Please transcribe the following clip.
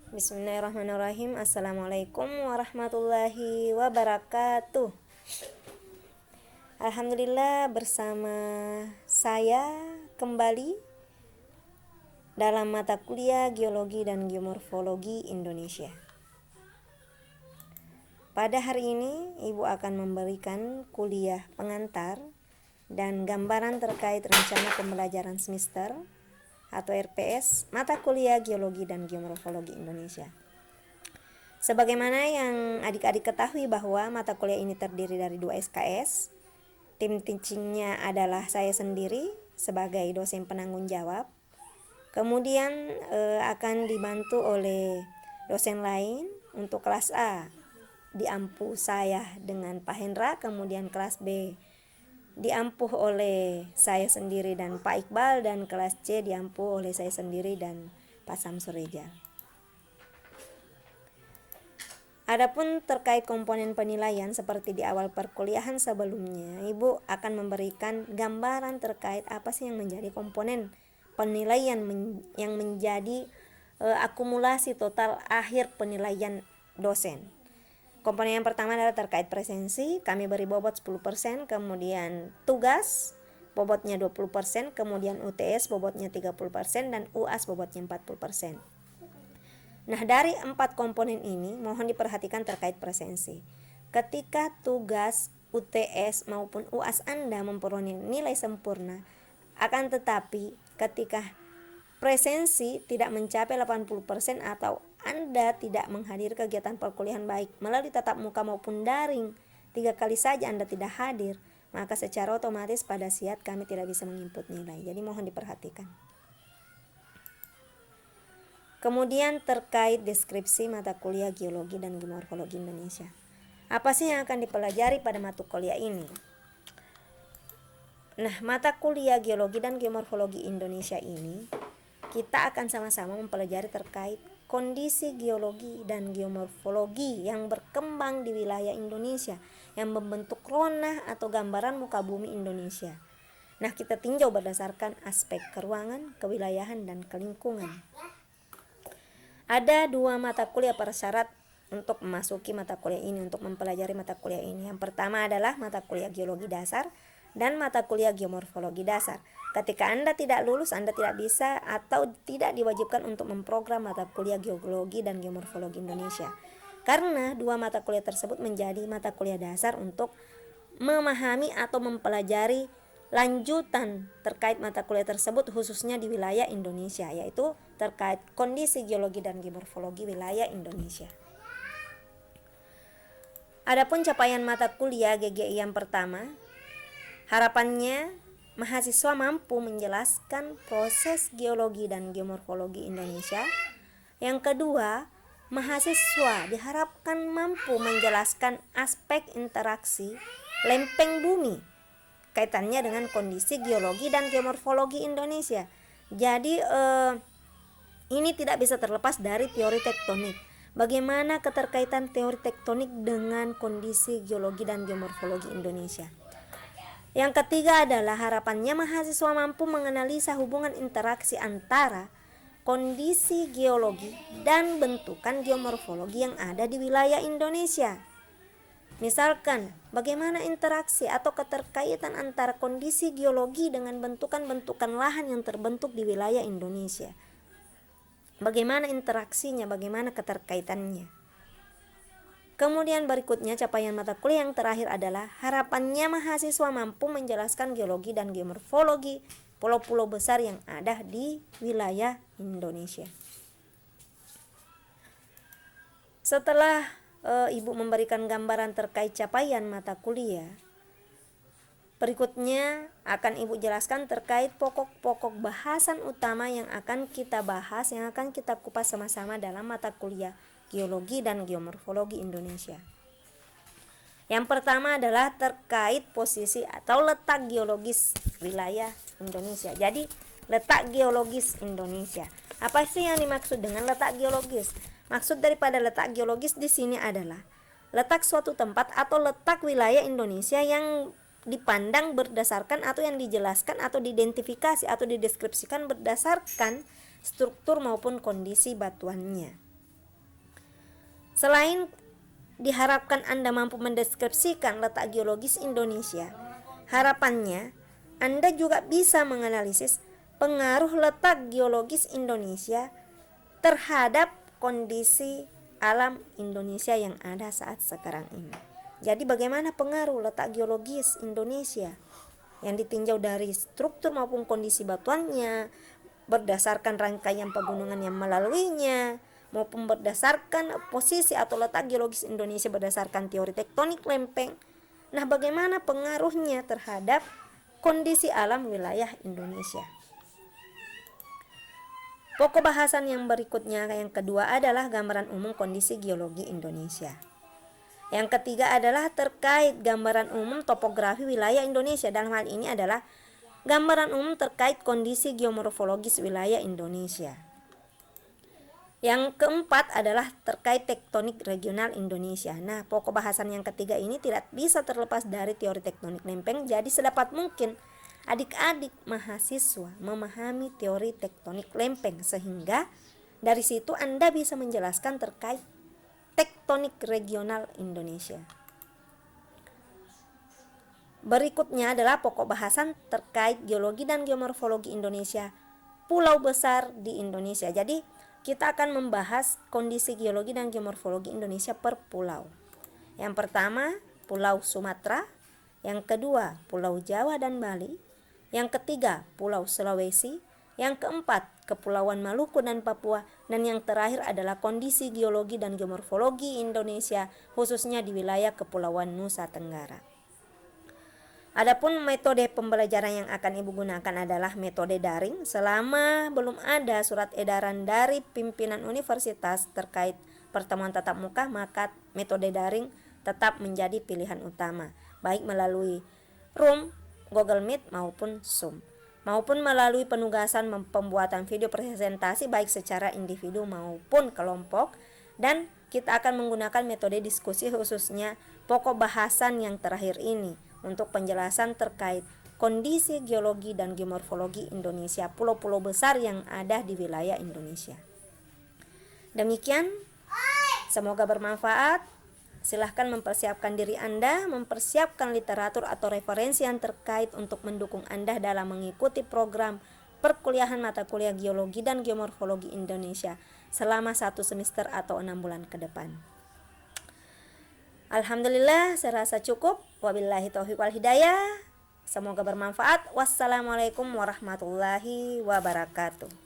Bismillahirrahmanirrahim. Assalamualaikum warahmatullahi wabarakatuh. Alhamdulillah, bersama saya kembali dalam mata kuliah Geologi dan Geomorfologi Indonesia. Pada hari ini Ibu akan memberikan kuliah pengantar dan gambaran terkait rencana pembelajaran semester atau RPS mata kuliah Geologi dan Geomorfologi Indonesia. Sebagaimana yang adik-adik ketahui bahwa mata kuliah ini terdiri dari 2 SKS. Tim teachingnya adalah saya sendiri sebagai dosen penanggung jawab. Kemudian akan dibantu oleh dosen lain. Untuk kelas A diampu saya dengan Pak Hendra, kemudian kelas B diampuh oleh saya sendiri dan Pak Iqbal, dan kelas C diampuh oleh saya sendiri dan Pak Samsur Rijal. Adapun terkait komponen penilaian seperti di awal perkuliahan sebelumnya, Ibu akan memberikan gambaran terkait apa sih yang menjadi komponen penilaian yang menjadi akumulasi total akhir penilaian dosen. Komponen yang pertama adalah terkait presensi, kami beri bobot 10%, kemudian tugas bobotnya 20%, kemudian UTS bobotnya 30%, dan UAS bobotnya 40%. Nah, dari 4 komponen ini mohon diperhatikan terkait presensi. Ketika tugas, UTS maupun UAS Anda memperoleh nilai sempurna, akan tetapi ketika presensi tidak mencapai 80% atau Anda tidak menghadiri kegiatan perkuliahan baik melalui tatap muka maupun daring, 3 kali saja Anda tidak hadir, maka secara otomatis pada SIAT kami tidak bisa menginput nilai. Jadi mohon diperhatikan. Kemudian terkait deskripsi mata kuliah Geologi dan Geomorfologi Indonesia. Apa sih yang akan dipelajari pada mata kuliah ini? Nah, mata kuliah Geologi dan Geomorfologi Indonesia ini kita akan sama-sama mempelajari terkait kondisi geologi dan geomorfologi yang berkembang di wilayah Indonesia yang membentuk ronah atau gambaran muka bumi Indonesia. Nah, kita tinjau berdasarkan aspek keruangan, kewilayahan, dan kelingkungan. Ada 2 mata kuliah persyarat untuk memasuki mata kuliah ini, untuk mempelajari mata kuliah ini. Yang pertama adalah mata kuliah geologi dasar dan mata kuliah geomorfologi dasar. Ketika Anda tidak lulus, Anda tidak bisa atau tidak diwajibkan untuk memprogram mata kuliah geologi dan geomorfologi Indonesia. Karena 2 mata kuliah tersebut menjadi mata kuliah dasar untuk memahami atau mempelajari lanjutan terkait mata kuliah tersebut khususnya di wilayah Indonesia, yaitu terkait kondisi geologi dan geomorfologi wilayah Indonesia. Adapun capaian mata kuliah GGI yang pertama, harapannya mahasiswa mampu menjelaskan proses geologi dan geomorfologi Indonesia. Yang kedua, mahasiswa diharapkan mampu menjelaskan aspek interaksi lempeng bumi kaitannya dengan kondisi geologi dan geomorfologi Indonesia. Jadi ini tidak bisa terlepas dari teori tektonik. Bagaimana keterkaitan teori tektonik dengan kondisi geologi dan geomorfologi Indonesia. Yang ketiga adalah harapannya mahasiswa mampu menganalisa hubungan interaksi antara kondisi geologi dan bentukan geomorfologi yang ada di wilayah Indonesia. Misalkan, bagaimana interaksi atau keterkaitan antara kondisi geologi dengan bentukan-bentukan lahan yang terbentuk di wilayah Indonesia. Bagaimana interaksinya, bagaimana keterkaitannya. Kemudian berikutnya capaian mata kuliah yang terakhir adalah harapannya mahasiswa mampu menjelaskan geologi dan geomorfologi pulau-pulau besar yang ada di wilayah Indonesia. Setelah Ibu memberikan gambaran terkait capaian mata kuliah, berikutnya akan Ibu jelaskan terkait pokok-pokok bahasan utama yang akan kita bahas, yang akan kita kupas sama-sama dalam mata kuliah Geologi dan Geomorfologi Indonesia. Yang pertama adalah terkait posisi atau letak geologis wilayah Indonesia. Jadi, letak geologis Indonesia. Apa sih yang dimaksud dengan letak geologis? Maksud daripada letak geologis di sini adalah letak suatu tempat atau letak wilayah Indonesia yang dipandang berdasarkan atau yang dijelaskan atau diidentifikasi atau dideskripsikan berdasarkan struktur maupun kondisi batuannya. Selain diharapkan Anda mampu mendeskripsikan letak geologis Indonesia, harapannya Anda juga bisa menganalisis pengaruh letak geologis Indonesia terhadap kondisi alam Indonesia yang ada saat sekarang ini. Jadi bagaimana pengaruh letak geologis Indonesia yang ditinjau dari struktur maupun kondisi batuannya, berdasarkan rangkaian pegunungan yang melaluinya, maupun berdasarkan posisi atau letak geologis Indonesia berdasarkan teori tektonik lempeng. Nah, bagaimana pengaruhnya terhadap kondisi alam wilayah Indonesia? Pokok bahasan yang berikutnya, yang kedua adalah gambaran umum kondisi geologi Indonesia. Yang ketiga adalah terkait gambaran umum topografi wilayah Indonesia. Dalam hal ini adalah gambaran umum terkait kondisi geomorfologis wilayah Indonesia. Yang keempat adalah terkait tektonik regional Indonesia. Nah, pokok bahasan yang ketiga ini tidak bisa terlepas dari teori tektonik lempeng. Jadi sedapat mungkin adik-adik mahasiswa memahami teori tektonik lempeng, sehingga dari situ Anda bisa menjelaskan terkait tektonik regional Indonesia. Berikutnya adalah pokok bahasan terkait geologi dan geomorfologi Indonesia, pulau besar di Indonesia. Jadi kita akan membahas kondisi geologi dan geomorfologi Indonesia per pulau. Yang pertama, Pulau Sumatera. Yang kedua, Pulau Jawa dan Bali. Yang ketiga, Pulau Sulawesi. Yang keempat, Kepulauan Maluku dan Papua. Dan yang terakhir adalah kondisi geologi dan geomorfologi Indonesia, khususnya di wilayah Kepulauan Nusa Tenggara. Adapun metode pembelajaran yang akan Ibu gunakan adalah metode daring. Selama belum ada surat edaran dari pimpinan universitas terkait pertemuan tatap muka, maka metode daring tetap menjadi pilihan utama, baik melalui Room, Google Meet maupun Zoom, maupun melalui penugasan pembuatan video presentasi baik secara individu maupun kelompok. Dan kita akan menggunakan metode diskusi, khususnya pokok bahasan yang terakhir ini untuk penjelasan terkait kondisi geologi dan geomorfologi Indonesia, pulau-pulau besar yang ada di wilayah Indonesia. Demikian, semoga bermanfaat. Silahkan mempersiapkan diri Anda, mempersiapkan literatur atau referensi yang terkait untuk mendukung Anda dalam mengikuti program perkuliahan mata kuliah geologi dan geomorfologi Indonesia selama 1 semester atau 6 bulan ke depan. Alhamdulillah, saya rasa cukup. Wabillahi taufiq wal hidayah. Semoga bermanfaat. Wassalamualaikum warahmatullahi wabarakatuh.